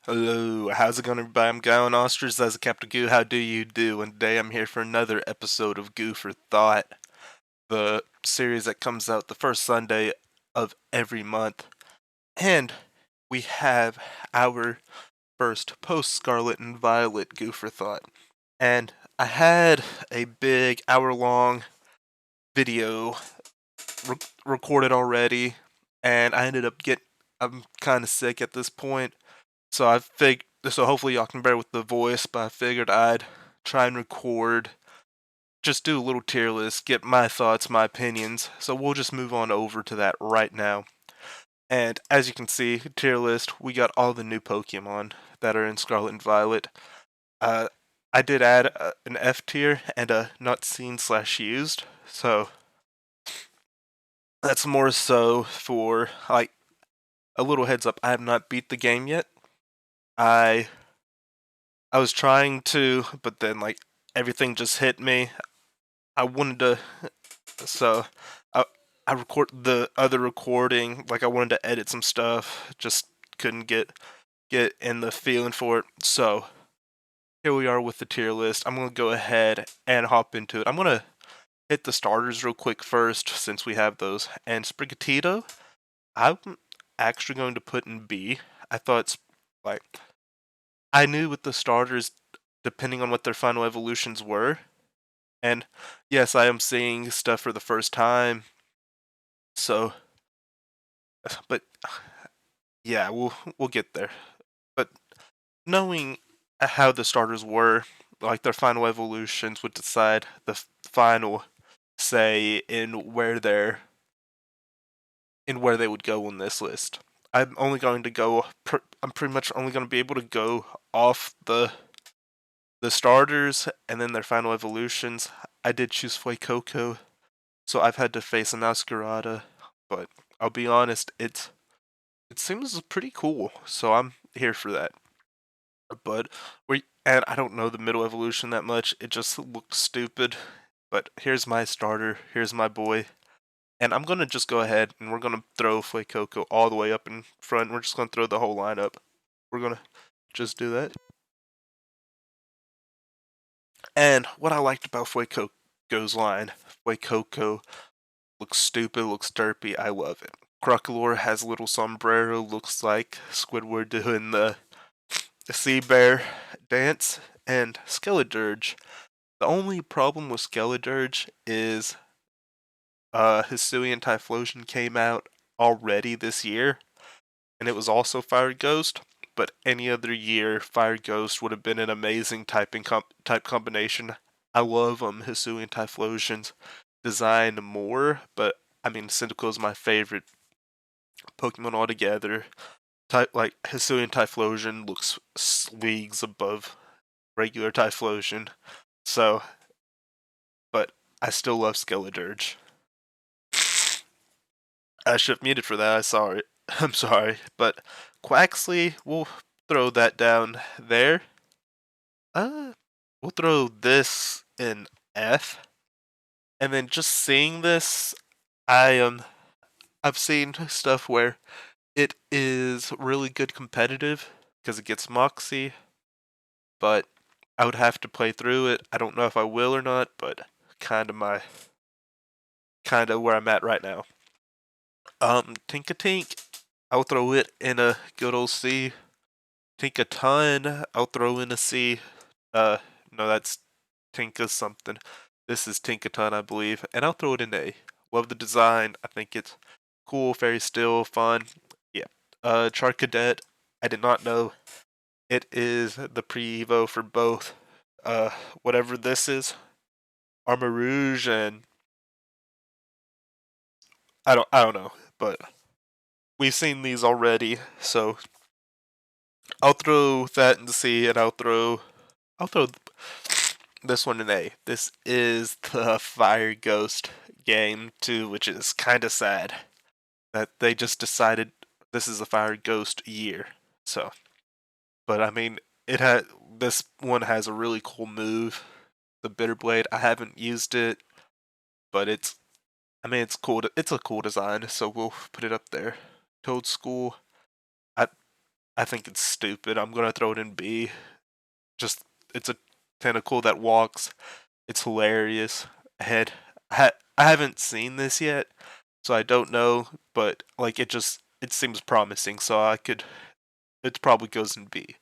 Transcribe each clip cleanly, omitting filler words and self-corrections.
Hello, how's it going, everybody? I'm Guy on Ostrich as a Captain Goo. How do you do? And today I'm here for another episode of Goo for Thought, the series that comes out the first Sunday of every month. And we have our first post Scarlet and Violet Goo for Thought. And I had a big hour-long video recorded already, and I ended up I'm kind of sick at this point. So hopefully y'all can bear with the voice, but I figured I'd try and record, just do a little tier list, get my thoughts, my opinions. So we'll just move on over to that right now. And as you can see, tier list, we got all the new Pokemon that are in Scarlet and Violet. Uh, I did add an F tier and a not seen slash used, so that's more so for like a little heads up. I have not beat the game yet. I I was trying to, but then like everything just hit me. I wanted to, so I I record the other recording. Like I wanted to edit some stuff, just couldn't get in the feeling for it. So here we are with the tier list. I'm gonna go ahead and hop into it. I'm gonna hit the starters real quick first, since we have those. And Sprigatito, I'm actually going to put in B. I thought it's like I knew with the starters, depending on what their final evolutions were. And yes, I am seeing stuff for the first time. So, but yeah, we'll get there. But knowing how the starters were, like their final evolutions would decide the final say in where they would go on this list. I'm only going to go. I'm pretty much only going to be able to go off the starters and then their final evolutions. I did choose Fuecoco, so I've had to face a Masquerada, but I'll be honest, it seems pretty cool, so I'm here for that. But and I don't know the middle evolution that much. It just looked stupid. But here's my starter. Here's my boy. And I'm gonna just go ahead and we're gonna throw Fuecoco all the way up in front. We're just gonna throw the whole lineup. We're gonna just do that. And what I liked about Fuecoco's line, Fuecoco looks stupid, looks derpy. I love it. Crocalor has a little sombrero, looks like Squidward doing the sea bear dance. And Skeledirge. The only problem with Skeledirge is Hisuian Typhlosion came out already this year, and it was also Fire Ghost. But any other year, Fire Ghost would have been an amazing type combination. I love Hisuian Typhlosion's design more, but I mean Cyndaquil is my favorite Pokemon altogether. Like Hisuian Typhlosion looks leagues above regular Typhlosion, so but I still love Skeledirge. I should have muted for that. I saw it. I'm sorry, but Quaxley, we'll throw that down there. Uh, we'll throw this in F, and then just seeing this, I've seen stuff where it is really good competitive because it gets Moxie, but I would have to play through it. I don't know if I will or not, but kind of my kind of where I'm at right now. Tinkatink, I'll throw it in a good old C. Tinkaton, I'll throw in a C. Uh, no, that's Tinka something. This is Tinkaton, I believe, and I'll throw it in A. Love the design. I think it's cool, very still, fun. Yeah. Charcadet, I did not know it is the pre-evo for both. Whatever this is, Armarouge, and I don't know, but we've seen these already, so I'll throw that in C, and I'll throw this one in A. This is the Fire Ghost game too, which is kind of sad that they just decided this is a Fire Ghost year. So, but I mean, it had this one has a really cool move, the Bitter Blade. I haven't used it, but I mean, it's cool. It's a cool design, so we'll put it up there. Toad School. I I think it's stupid. I'm gonna throw it in B. Just it's a tentacle that walks. It's hilarious. I haven't seen this yet, so I don't know. But like it seems promising. So it probably goes in B.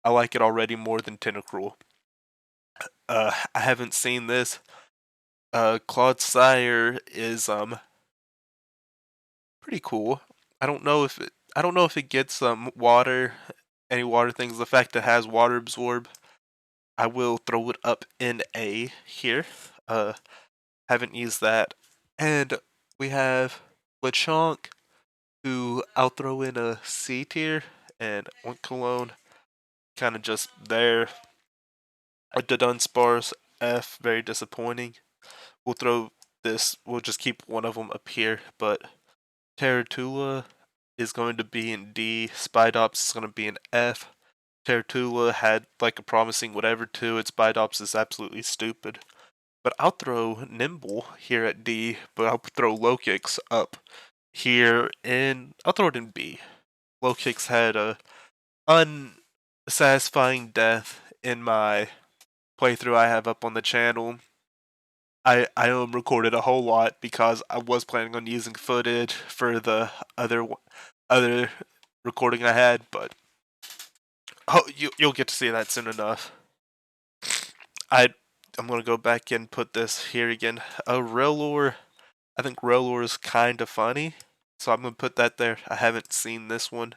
I like it already more than Tentacruel. I haven't seen this. Claude Sire is pretty cool. I don't know if it gets water, any water things. The fact it has water absorb, I will throw it up in A here. Uh, haven't used that, and we have Lechonk, who I'll throw in a C tier, and Oinkologne kind of just there. A Dunsparce F, very disappointing. We'll throw this. We'll just keep one of them up here, but Terratula is going to be in D. Spidops is going to be in F. Terratula had like a promising whatever too. Its Spidops is absolutely stupid. But I'll throw Nimble here at D, but I'll throw Low Kicks up here and I'll throw it in B. Low Kicks had a unsatisfying death in my playthrough I have up on the channel. I recorded a whole lot because I was planning on using footage for the other recording I had, but you'll get to see that soon enough. I I'm gonna go back and put this here again. Rellor, I think Rellor is kind of funny, so I'm gonna put that there. I haven't seen this one.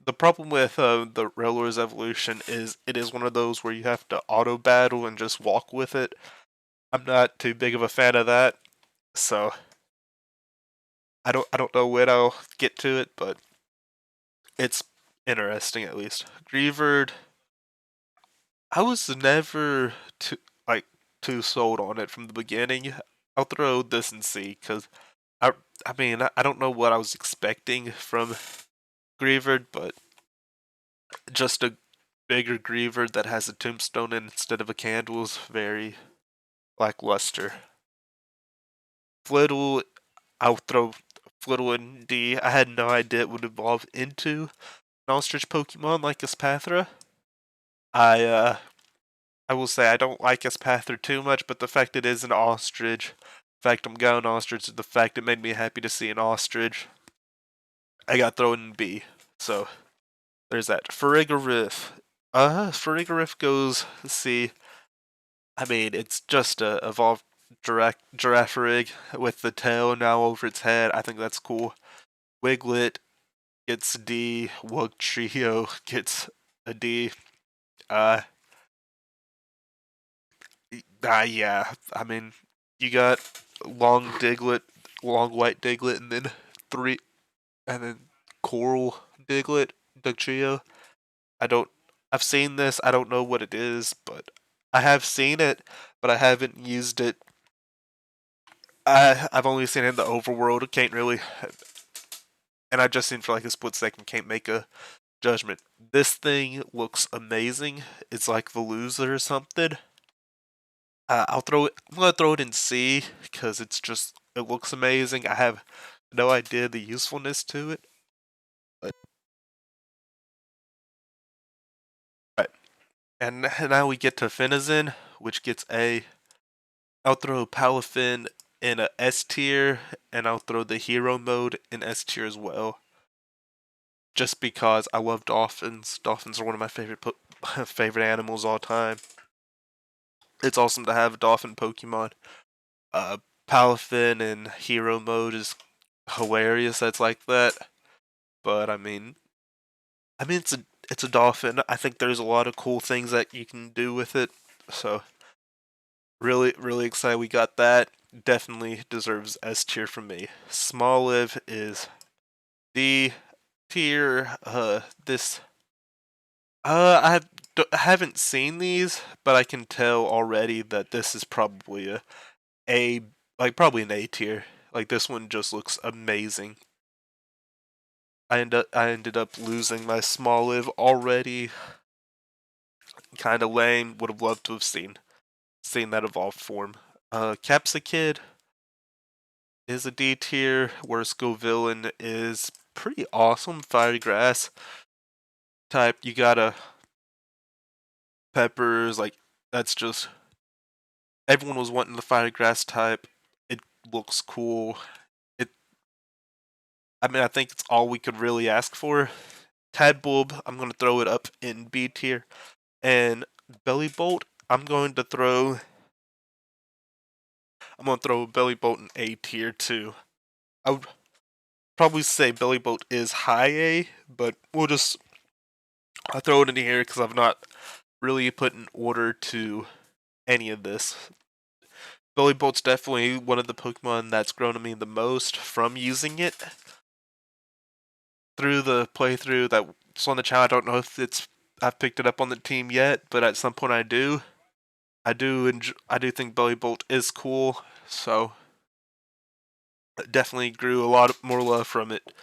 The problem with the Rellor's evolution is it is one of those where you have to auto battle and just walk with it. I'm not too big of a fan of that, so I don't know when I'll get to it, but it's interesting at least. Greavard, I was never like too sold on it from the beginning. I'll throw this and see because I I mean I don't know what I was expecting from Greavard, but just a bigger Greavard that has a tombstone in instead of a candle is very lackluster. Flittle, I'll throw Flittle in D. I had no idea it would evolve into an ostrich Pokemon like Espathra. I uh I will say I don't like Espathra too much, but the fact it is an ostrich, the fact I'm going ostrich, the fact it made me happy to see an ostrich, I got thrown in B. So there's that. Farigiraf. Farigiraf goes, see, I mean, it's just a evolved Girafarig with the tail now over its head. I think that's cool. Wiglet gets D. Wugtrio gets a D. Uh, yeah. I mean, you got long Diglett, long white Diglett, and then three, and then coral Diglett, Dugtrio. I don't. I've seen this. I don't know what it is, but I have seen it, but I haven't used it. I've only seen it in the overworld. Can't really, and I've just seen for like a split second. Can't make a judgment. This thing looks amazing. It's like Veluza or something. I'll throw it. I'm gonna throw it in C because it looks amazing. I have no idea the usefulness to it. But right. And now we get to Finizen, which gets A. I'll throw Palafin in a S tier, and I'll throw the hero mode in S tier as well. Just because I love dolphins. Dolphins are one of my favorite animals all time. It's awesome to have a dolphin Pokemon. Uh, Palafin in hero mode is hilarious. That's like that. But I mean it's a dolphin. I think there's a lot of cool things that you can do with it. So really excited we got that. Definitely deserves S tier from me. Smoliv is D tier. This I haven't seen these, but I can tell already that this is probably a like probably an A tier. Like this one just looks amazing. I ended up losing my Smoliv already. Kind of lame. Would have loved to have seen that evolved form. Capsakid is a D tier, where Scovillain is pretty awesome. Fiery Grass. type. You gotta peppers, like that's just everyone was wanting the fire grass type. It looks cool. It I mean I think it's all we could really ask for. Tadbulb, I'm gonna throw it up in B tier. And Belly Bolt, I'm gonna throw Belly Bolt in A tier too. I would probably say Belly Bolt is high A, but I'll throw it in here because I've not really put an order to any of this. Belly Bolt's definitely one of the Pokemon that's grown on me the most from using it through the playthrough that's on the channel. I don't know if I've picked it up on the team yet, but at some point I do. I do think Belly Bolt is cool, so definitely grew a lot more love from it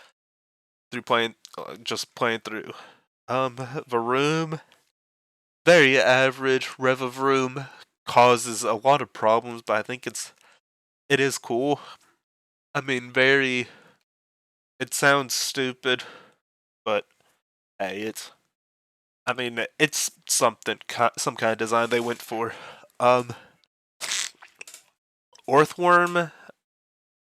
through just playing through. Varoom, very average. Revavroom causes a lot of problems, but I think it is cool. I mean, it sounds stupid, but hey, I mean, it's some kind of design they went for. Um, Orthworm,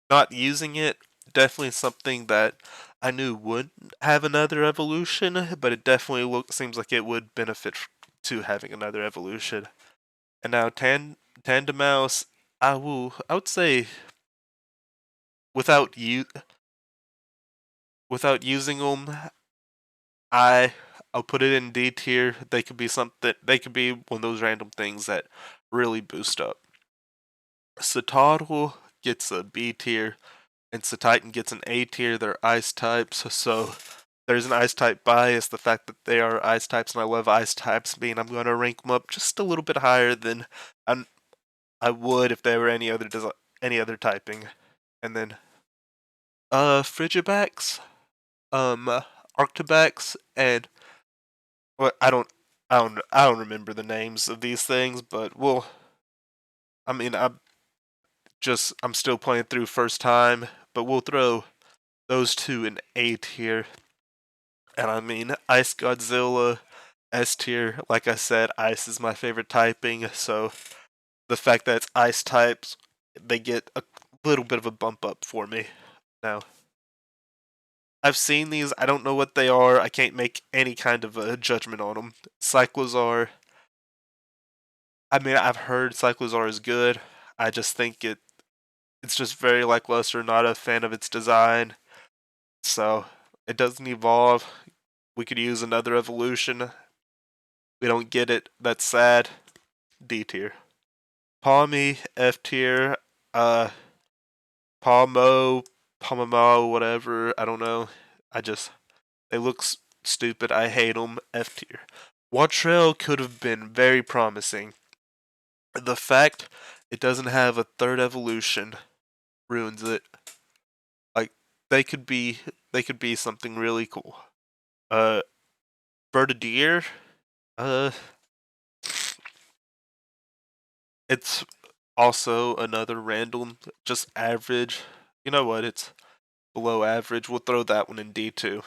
not using it, definitely something that I knew would have another evolution, but it definitely seems like it would benefit to having another evolution. And now Tandemouse, I would say without you without using them, I'll put it in D tier. They could be one of those random things that really boost up. Citadel gets a B tier, and Cetitan gets an A tier. They're ice types, so there's an ice type bias. The fact that they are ice types and I love ice types mean I'm going to rank them up just a little bit higher than I'm, I would if they were any other typing. And then Frigibax, Arctibax, and what I don't remember the names of these things, but I mean I'm still playing through first time, but we'll throw those two in A tier. And I mean Ice Godzilla S tier. Like I said, ice is my favorite typing, so the fact that it's ice types, they get a little bit of a bump up for me. Now, I've seen these, I don't know what they are, I can't make any kind of a judgment on them. Cyclozar, I mean, I've heard Cyclozar is good, I just think it's just very lackluster, not a fan of its design, so it doesn't evolve. We could use another evolution. We don't get it, that's sad. D tier. Palmy, F tier, uh, Palmo, Palmamo, whatever. I don't know. I just they look stupid. I hate them. F tier. Wattrell could have been very promising. The fact it doesn't have a third evolution ruins it. Like they could be something really cool. Uh, Birdier. Uh, it's also another random, just average. You know what? It's below average. We'll throw that one in D2.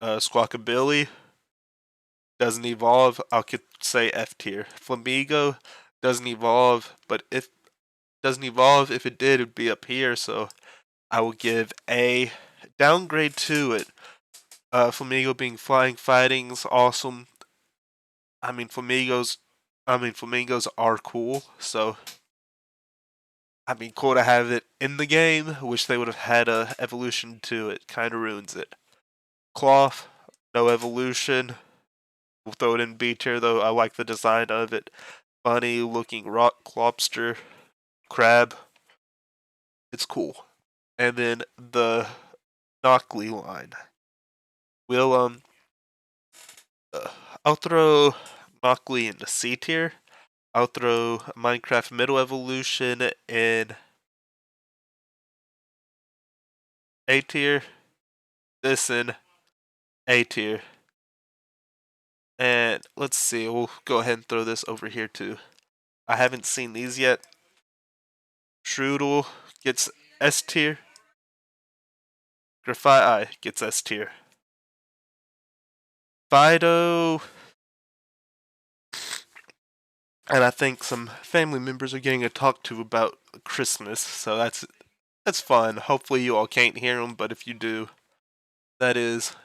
Squawkabilly doesn't evolve. I could say F tier. Flamigo doesn't evolve, but if doesn't evolve, if it did, it'd be up here. So I will give a downgrade to it. Flamigo being flying fighting's awesome. I mean flamingos are cool. So I mean cool to have it in the game. Wish they would have had a evolution to it. Kind of ruins it. Cloth, no evolution. We'll throw it in B tier though. I like the design of it. Funny looking rock lobster crab. It's cool. And then the Knockley line. We'll uh, I'll throw Knockley into C tier. I'll throw Minecraft Middle Evolution in A tier. This in A tier. And let's see, we'll go ahead and throw this over here too. I haven't seen these yet. Strudel gets S tier. Grafai gets S tier. Fido, and I think some family members are getting to talk to about Christmas, so that's fun. Hopefully you all can't hear them, but if you do, that is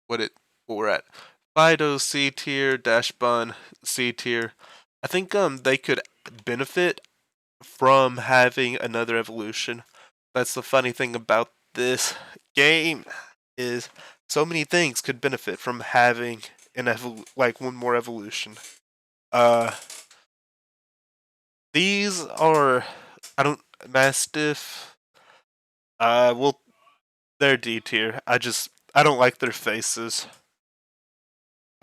what it what we're at. Fido C tier, Dash Bun C tier. I think they could benefit from having another evolution. That's the funny thing about this game is so many things could benefit from having like one more evolution. Uh, these are I don't Mastiff. Well, they're D tier. I don't like their faces.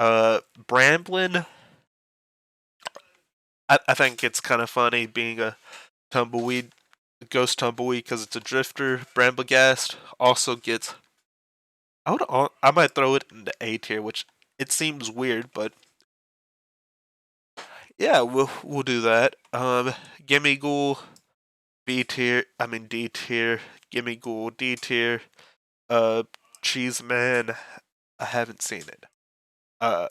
Bramblin. I think it's kind of funny being a tumbleweed, ghost tumbleweed because it's a drifter. Bramblegast also gets. I might throw it into A tier, which it seems weird, but yeah, we'll do that. Gimme Ghoul B tier. I mean D tier. Gimme Ghoul D tier. Uh, Cheese Man. I haven't seen it. Uh,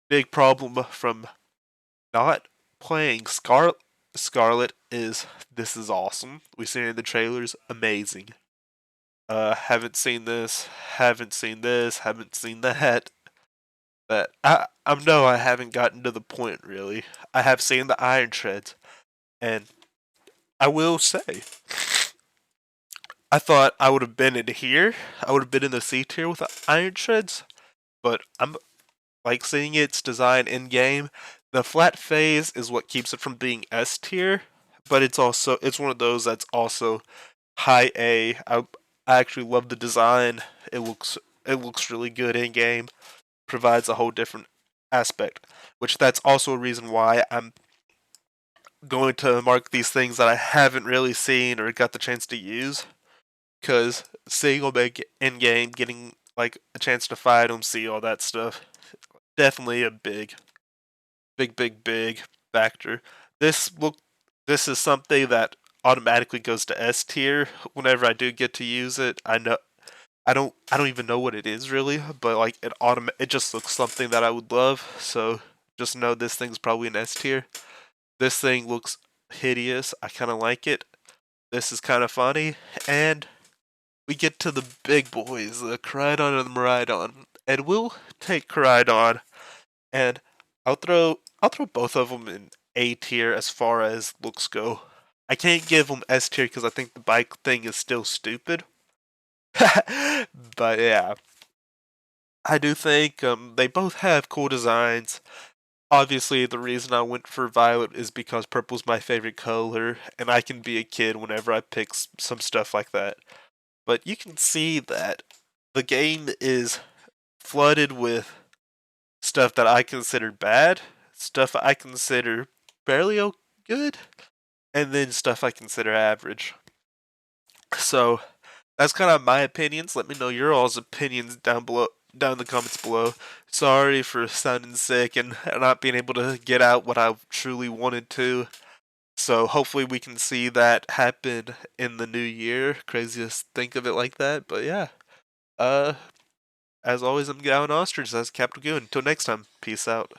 big problem from not playing Scarlet is this is awesome. We've seen it in the trailers, amazing. Haven't seen this, haven't seen this, haven't seen that. That I no, I haven't gotten to the point really. I have seen the Iron Treads, and I will say, I thought I would have been in here. I would have been in the C tier with the Iron Treads, but I'm like seeing its design in game. The flat phase is what keeps it from being S tier, but it's one of those that's also high A. I actually love the design. It looks really good in game. Provides a whole different aspect, which that's also a reason why I'm going to mark these things that I haven't really seen or got the chance to use. Because seeing them in game, getting like a chance to fight them, see all that stuff, definitely a big factor. This look, this is something that automatically goes to S tier whenever I do get to use it. I don't even know what it is really, but like it just looks something that I would love. So just know this thing's probably an S tier. This thing looks hideous. I kind of like it. This is kind of funny, and we get to the big boys, the Crydon and the Miraidon, and we'll take Crydon, and I'll throw both of them in A tier as far as looks go. I can't give them S tier because I think the bike thing is still stupid. But yeah, I do think they both have cool designs. Obviously, the reason I went for Violet is because purple's my favorite color, and I can be a kid whenever I pick some stuff like that. But you can see that the game is flooded with stuff that I consider bad, stuff I consider fairly good, and then stuff I consider average. So that's kind of my opinions. Let me know your all's opinions down in the comments below. Sorry for sounding sick and not being able to get out what I truly wanted to. So hopefully we can see that happen in the new year. Crazy to think of it like that, but yeah. Uh, as always, I'm Gavin Ostrich. That's Capital Goo. Until next time, peace out.